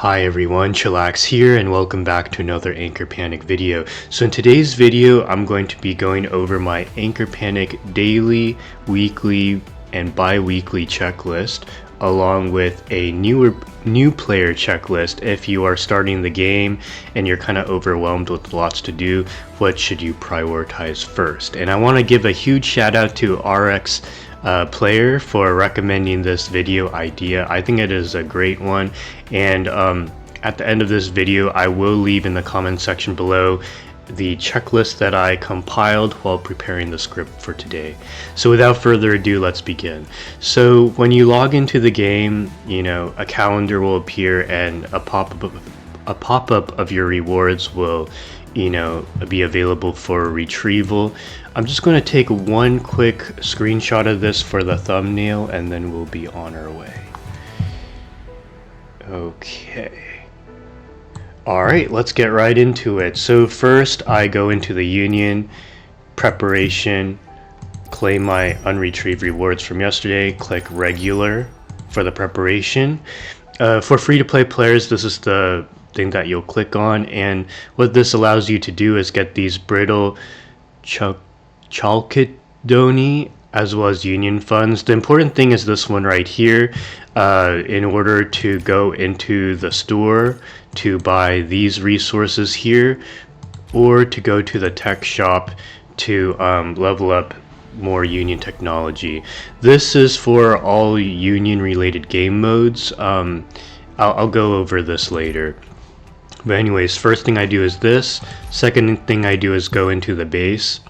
Hi everyone, Chillax here and welcome back to another Anchor Panic video. So in today's video, I'm going to be going over my Anchor Panic daily, weekly, and bi-weekly checklist along with a new player checklist. If you are starting the game and you're kind of overwhelmed with lots to do, what should you prioritize first? And I want to give a huge shout out to RX Player for recommending this video idea. I think it is a great one, and at the end of this video I will leave in the comment section below the checklist that I compiled while preparing the script for today. So without further ado, let's begin. So when you log into the game, you know, a calendar will appear and a pop-up of your rewards will, you know, be available for retrieval. I'm just going to take one quick screenshot of this for the thumbnail and then we'll be on our way. Okay. Alright, let's get right into it. So first I go into the union, preparation, claim my unretrieved rewards from yesterday, click regular for the preparation. For free-to-play players, this is the thing that you'll click on, and what this allows you to do is get these brittle chalkidony as well as union funds. The important thing is this one right here. In order to go into the store to buy these resources here, or to go to the tech shop to level up more union technology. This is for all union related game modes. I'll go over this later. But anyways, first thing I do is this. Second thing I do is go into the base,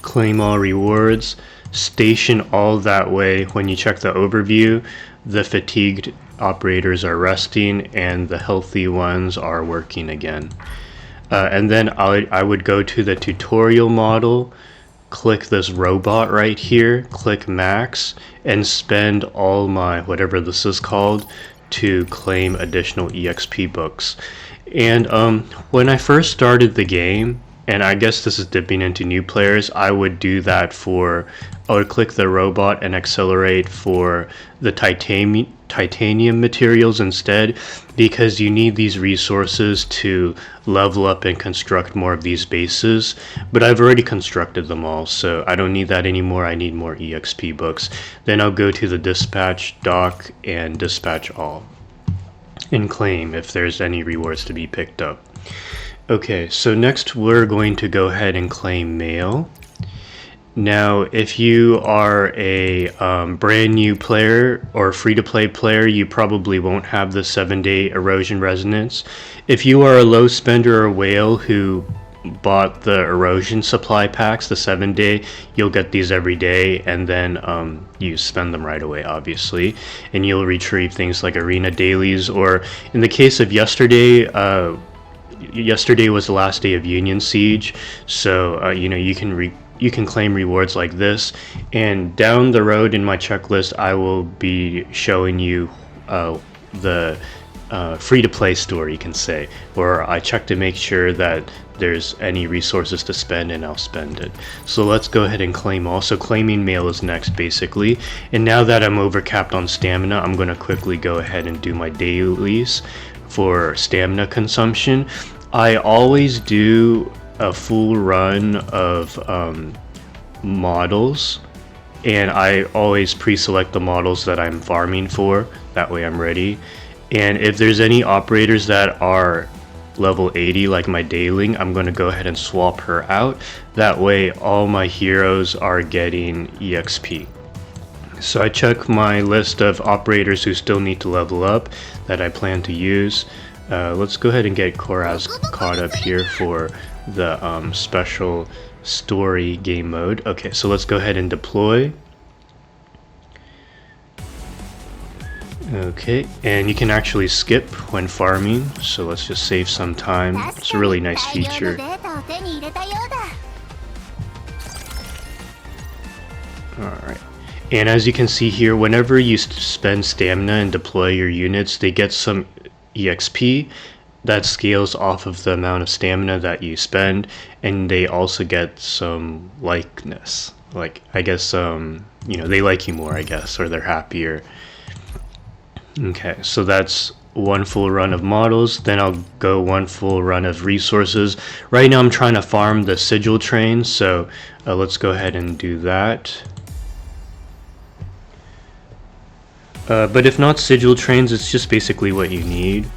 claim all rewards, station all that way. When you check the overview, the fatigued operators are resting and the healthy ones are working again. And then I would go to the tutorial model, click this robot right here, click max, and spend all my, whatever this is called, to claim additional EXP books. And when I first started the game, and I guess this is dipping into new players, I would do that for, I would click the robot and accelerate for the titanium materials instead, because you need these resources to level up and construct more of these bases. But I've already constructed them all, so I don't need that anymore. I need more EXP books. Then I'll go to the dispatch dock and dispatch all and claim if there's any rewards to be picked up. Okay, so next we're going to go ahead and claim mail. Now, if you are a brand new player or free-to-play player, you probably won't have the 7-day erosion resonance. If you are a low spender or whale who bought the erosion supply packs, the 7-day, you'll get these every day, and then you spend them right away, obviously, and you'll retrieve things like arena dailies, or in the case of yesterday, yesterday was the last day of Union Siege, so you know, you can claim rewards like this. And down the road in my checklist, I will be showing you the free-to-play store, you can say, where I check to make sure that there's any resources to spend, and I'll spend it. So let's go ahead and claim all. So claiming mail is next, basically. And now that I'm overcapped on stamina, I'm going to quickly go ahead and do my dailies for stamina consumption. I always do a full run of models, and I always pre-select the models that I'm farming for. That way I'm ready. And if there's any operators that are level 80 like my Dailing, I'm going to go ahead and swap her out. That way all my heroes are getting EXP. So I check my list of operators who still need to level up that I plan to use. Let's go ahead and get Koraz caught up here for the special story game mode. Okay, so let's go ahead and deploy. Okay, and you can actually skip when farming, so let's just save some time. It's a really nice feature. Alright, and as you can see here, whenever you spend stamina and deploy your units, they get some EXP that scales off of the amount of stamina that you spend, and they also get some likeness. Like, I guess, you know, they like you more, I guess, or they're happier. Okay, so that's one full run of models, then I'll go one full run of resources. Right now I'm trying to farm the sigil train, so let's go ahead and do that. But if not sigil trains, it's just basically what you need.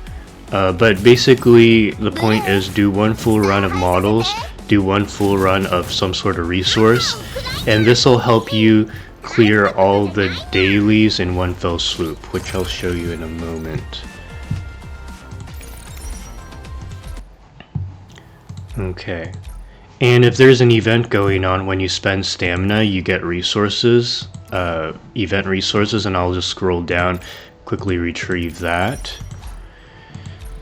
But basically the point is do one full run of models, do one full run of some sort of resource, and this will help you clear all the dailies in one fell swoop, which I'll show you in a moment. Okay, and if there's an event going on when you spend stamina, you get resources, event resources, and I'll just scroll down, quickly retrieve that.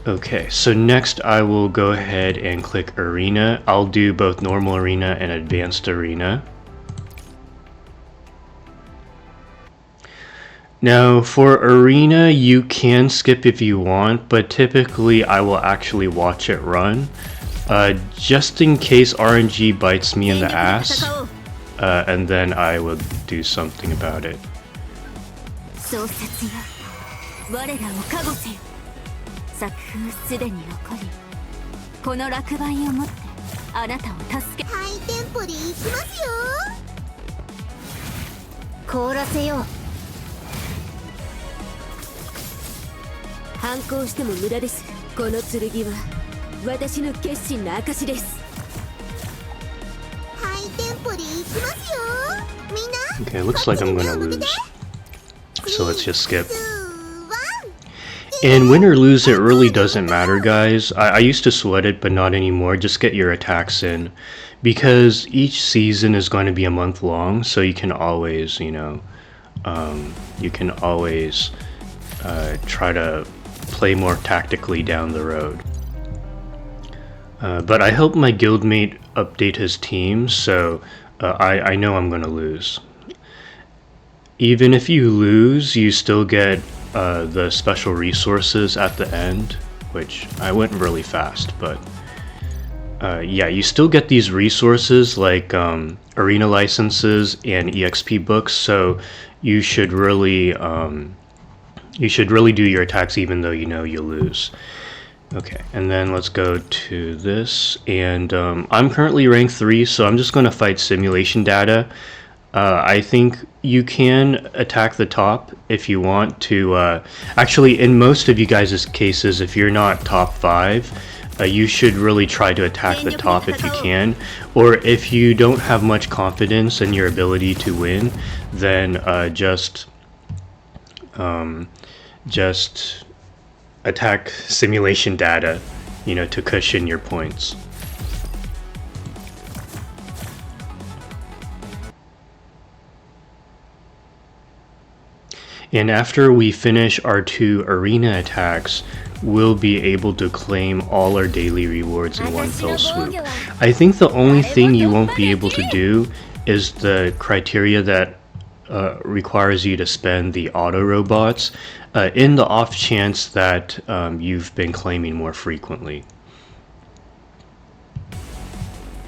Okay, so next I will go ahead and click Arena. I'll do both normal arena and advanced arena. Now for arena you can skip if you want, but typically I will actually watch it run. Just in case RNG bites me in the ass, and then I will do something about it. Okay, looks like I'm gonna lose, so let's just skip. And win or lose, it really doesn't matter, guys. I used to sweat it, but not anymore. Just get your attacks in, because each season is going to be a month long, so you can always, you know, try to play more tactically down the road. But I helped my guildmate update his team, so I know I'm gonna lose. Even if you lose, you still get the special resources at the end, which I went really fast, but yeah, you still get these resources like arena licenses and EXP books, so you should really do your attacks even though you know you'll lose. Okay, and then let's go to this, and I'm currently rank 3, so I'm just going to fight simulation data. I think you can attack the top if you want to. Actually, in most of you guys' cases, if you're not top 5, you should really try to attack the top if you can. Or if you don't have much confidence in your ability to win, then just attack simulation data, you know, to cushion your points. And after we finish our 2 arena attacks, we'll be able to claim all our daily rewards in one fell swoop. I think the only thing you won't be able to do is the criteria that requires you to spend the auto robots, in the off chance that you've been claiming more frequently.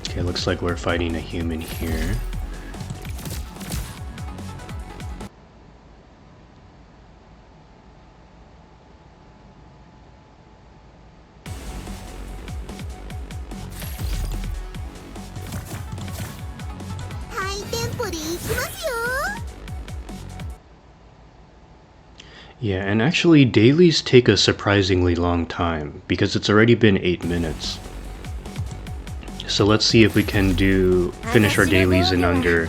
Okay, looks like we're fighting a human here. Yeah, and actually dailies take a surprisingly long time because it's already been 8 minutes. So let's see if we can finish our dailies in under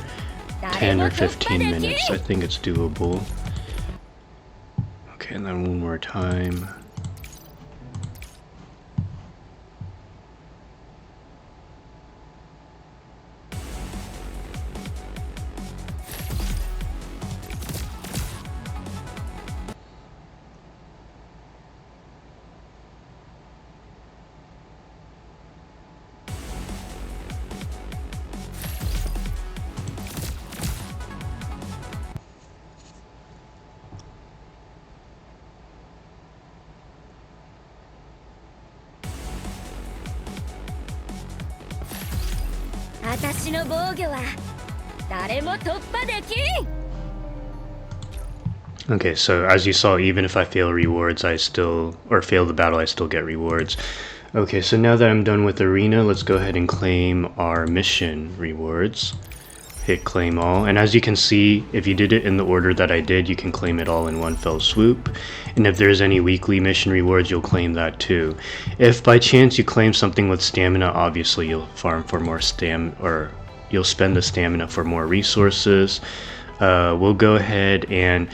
10 or 15 minutes. I think it's doable. Okay, and then one more time. Okay, so as you saw, even if I fail rewards, or fail the battle, I still get rewards. Okay, so now that I'm done with arena, let's go ahead and claim our mission rewards. Hit claim all, and as you can see, if you did it in the order that I did, you can claim it all in one fell swoop. And if there's any weekly mission rewards, you'll claim that too. If by chance you claim something with stamina, obviously you'll farm for more or you'll spend the stamina for more resources. We'll go ahead and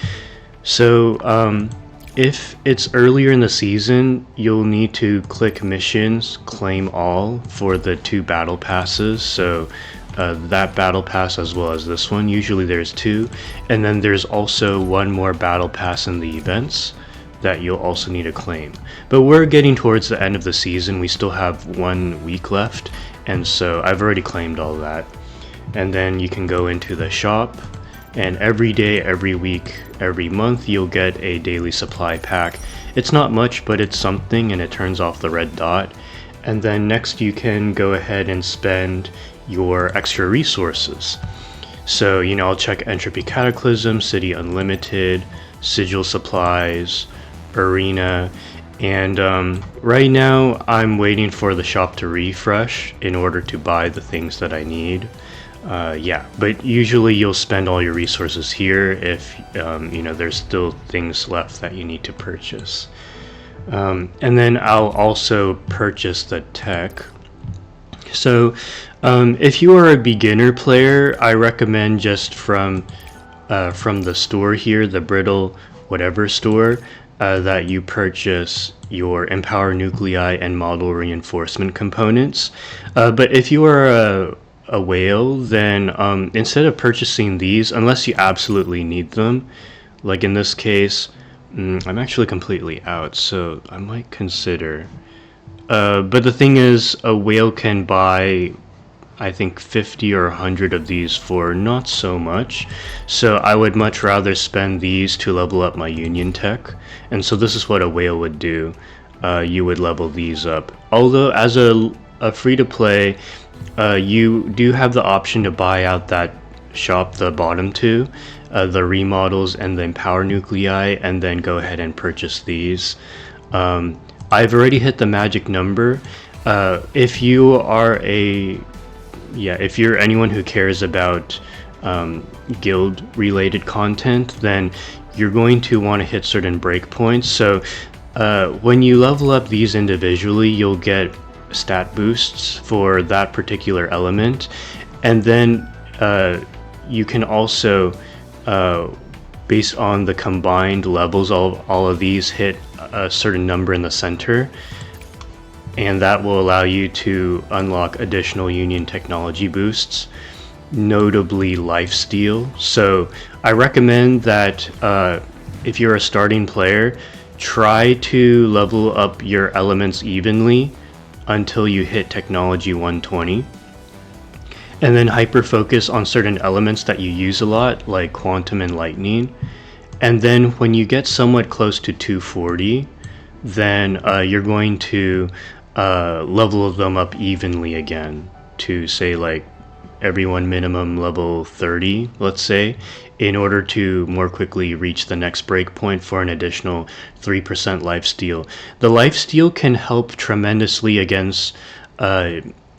if it's earlier in the season, you'll need to click missions, claim all for the 2 battle passes. So that battle pass as well as this one. Usually there's 2, and then there's also 1 more battle pass in the events that you'll also need to claim. But we're getting towards the end of the season. We still have 1 week left, and so I've already claimed all that. And then you can go into the shop, and every day, every week, every month you'll get a daily supply pack. It's not much, but it's something, and it turns off the red dot. And then next you can go ahead and spend your extra resources. So, I'll check Entropy Cataclysm, City Unlimited, Sigil Supplies, Arena, and right now I'm waiting for the shop to refresh in order to buy the things that I need. Yeah, but usually you'll spend all your resources here if there's still things left that you need to purchase. And then I'll also purchase the tech. So if you are a beginner player, I recommend just from the store here, the Brittle whatever store, that you purchase your Empower Nuclei and Model Reinforcement components. But if you are a whale, then instead of purchasing these, unless you absolutely need them, like in this case, I'm actually completely out, so I might consider. But the thing is, a whale can buy, I think, 50 or 100 of these for not so much, so I would much rather spend these to level up my union tech. And so this is what a whale would do. You would level these up. Although as a free-to-play, you do have the option to buy out that shop, the bottom 2, the remodels and the Empower Nuclei, and then go ahead and purchase these. I've already hit the magic number. If you are if you're anyone who cares about guild related content, then you're going to want to hit certain breakpoints. So when you level up these individually, you'll get stat boosts for that particular element, and then you can also based on the combined levels of all of these, hit a certain number in the center, and that will allow you to unlock additional union technology boosts, notably lifesteal. So I recommend that if you're a starting player, try to level up your elements evenly until you hit technology 120, and then hyper focus on certain elements that you use a lot, like quantum and lightning. And then when you get somewhat close to 240, then you're going to level them up evenly again to, say, like everyone minimum level 30, let's say, in order to more quickly reach the next breakpoint for an additional 3% lifesteal. The lifesteal can help tremendously against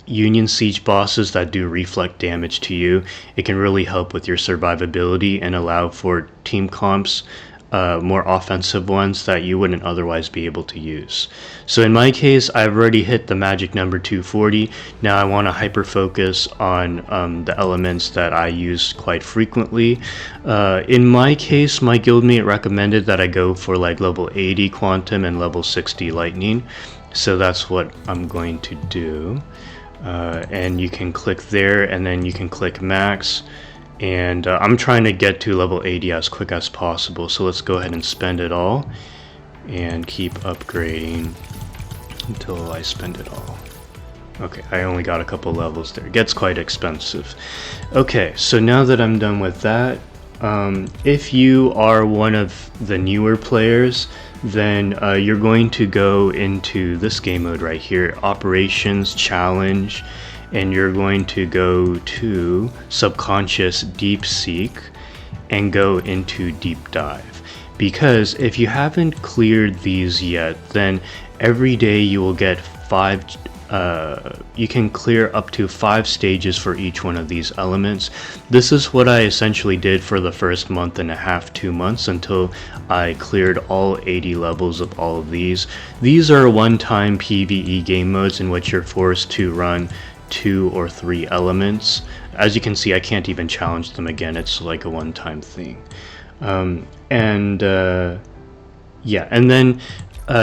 Union Siege bosses that do reflect damage to you. It can really help with your survivability and allow for team comps, more offensive ones that you wouldn't otherwise be able to use. So in my case, I've already hit the magic number 240. Now I want to hyper focus on the elements that I use quite frequently. In my case, my guildmate recommended that I go for like level 80 quantum and level 60 lightning. So that's what I'm going to do. And you can click there, and then you can click max, and I'm trying to get to level 80 as quick as possible, so let's go ahead and spend it all and keep upgrading until I spend it all. Okay, I only got a couple levels there. It gets quite expensive. Okay, so now that I'm done with that, if you are one of the newer players, then you're going to go into this game mode right here, Operations Challenge, and you're going to go to Subconscious Deepseek and go into Deep Dive. because if you haven't cleared these yet, then every day you will get you can clear up to 5 stages for each one of these elements. This is what I essentially did for the first month and a half, 2 months, until I cleared all 80 levels of all of these. These are one-time PvE game modes in which you're forced to run 2 or 3 elements. As you can see, I can't even challenge them again. It's like a one-time thing. Yeah, and then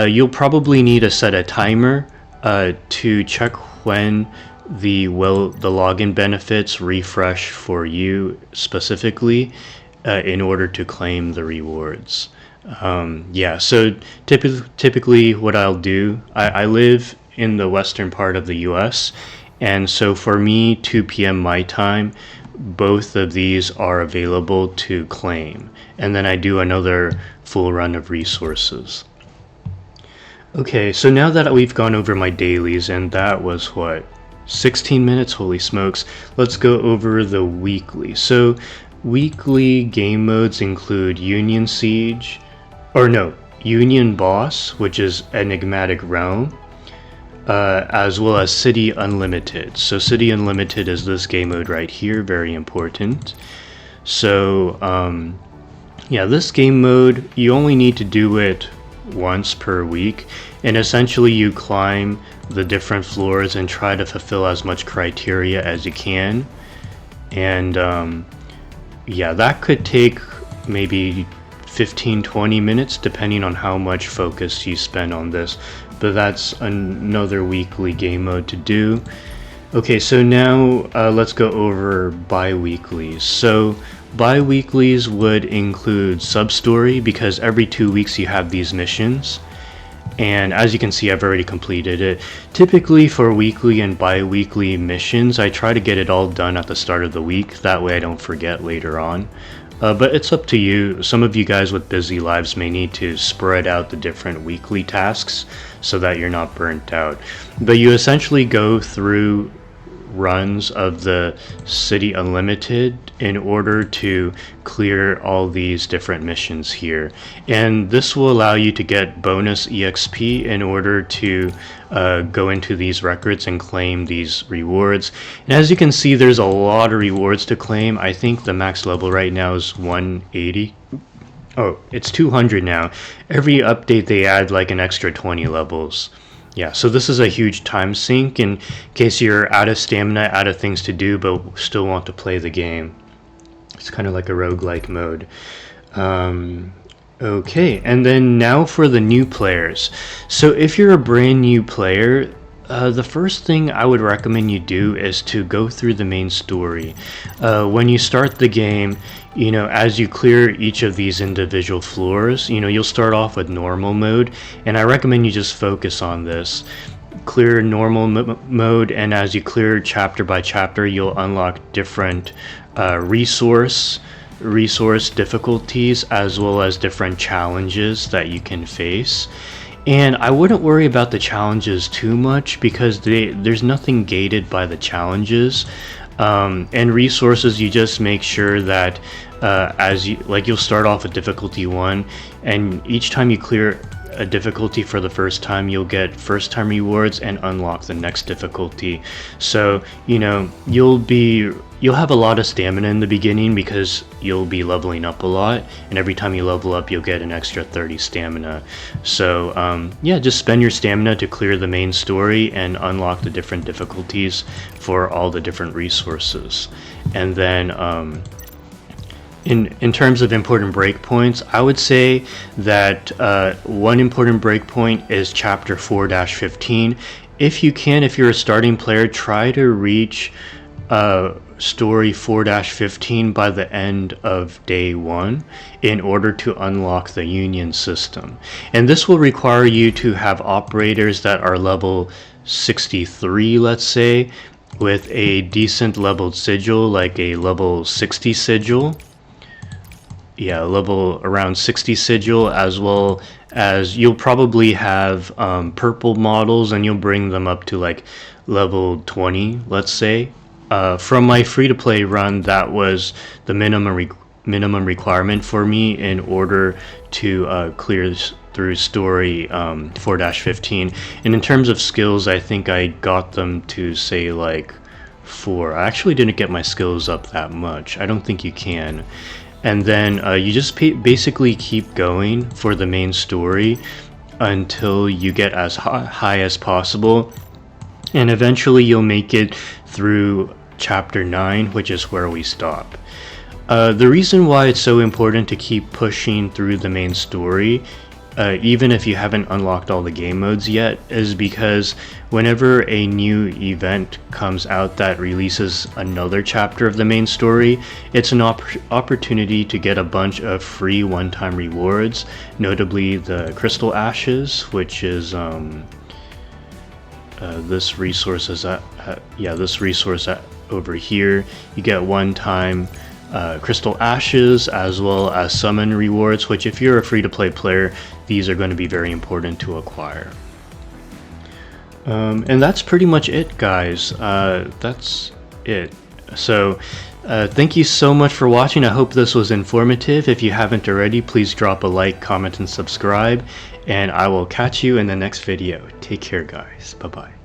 you'll probably need to set a timer to check when the login benefits refresh for you specifically in order to claim the rewards. Yeah, so typically what I'll do, I live in the western part of the US, and so for me, 2 p.m. my time, both of these are available to claim, and then I do another full run of resources. Okay, so now that we've gone over my dailies, and that was what, 16 minutes? Holy smokes. Let's go over the weekly. So weekly game modes include Union Siege, or no, Union Boss, which is Enigmatic Realm, as well as City Unlimited. So City Unlimited is this game mode right here, very important. So yeah, this game mode, you only need to do it once per week, and essentially you climb the different floors and try to fulfill as much criteria as you can. And yeah, that could take maybe 15-20 minutes depending on how much focus you spend on this, but that's another weekly game mode to do. Okay, so now let's go over bi-weeklies. So bi-weeklies would include sub-story, because every 2 weeks you have these missions, and as you can see, I've already completed it. Typically for weekly and bi-weekly missions, I try to get it all done at the start of the week, that way I don't forget later on. But it's up to you. Some of you guys with busy lives may need to spread out the different weekly tasks so that you're not burnt out. But you essentially go through runs of the City Unlimited in order to clear all these different missions here, and this will allow you to get bonus EXP in order to go into these records and claim these rewards. And as you can see, there's a lot of rewards to claim. I think the max level right now is 180. Oh, it's 200 now. Every update they add like an extra 20 levels. Yeah, so this is a huge time sink in case you're out of stamina, out of things to do, but still want to play the game. It's kind of like a roguelike mode. Okay, and then now for the new players. So if you're a brand new player, the first thing I would recommend you do is to go through the main story. When you start the game, you know, as you clear each of these individual floors, you know, you'll start off with normal mode, and I recommend you just focus on this. Clear normal mode, and as you clear chapter by chapter, you'll unlock different resource difficulties, as well as different challenges that you can face. And I wouldn't worry about the challenges too much, because there's nothing gated by the challenges. And resources, you just make sure that you'll start off with difficulty 1, and each time you clear a difficulty for the first time, you'll get first time rewards and unlock the next difficulty. So, you know, you'll have a lot of stamina in the beginning because you'll be leveling up a lot, and every time you level up, you'll get an extra 30 stamina. So yeah, just spend your stamina to clear the main story and unlock the different difficulties for all the different resources. And then in terms of important breakpoints, I would say that one important breakpoint is chapter 4-15. If you can, if you're a starting player, try to reach story 4-15 by the end of day 1 in order to unlock the union system. And this will require you to have operators that are level 63, let's say, with a decent leveled sigil, like a level 60 sigil. Yeah, level around 60 sigil, as well as you'll probably have purple models, and you'll bring them up to like level 20, let's say. From my free-to-play run, that was the minimum minimum requirement for me in order to clear through story 4-15. And in terms of skills, I think I got them to say like 4. I actually didn't get my skills up that much. I don't think you can. And then you just basically keep going for the main story until you get as high as possible, and eventually you'll make it through chapter 9, which is where we stop. The reason why it's so important to keep pushing through the main story, even if you haven't unlocked all the game modes yet, is because whenever a new event comes out that releases another chapter of the main story, it's an opportunity to get a bunch of free one-time rewards, notably the crystal ashes, which is this resource is this resource over here. You get one-time crystal ashes as well as summon rewards, which if you're a free-to-play player, these are going to be very important to acquire. And that's pretty much it, guys. That's it. So thank you so much for watching. I hope this was informative. If you haven't already, please drop a like, comment, and subscribe, and I will catch you in the next video. Take care, guys. Bye-bye.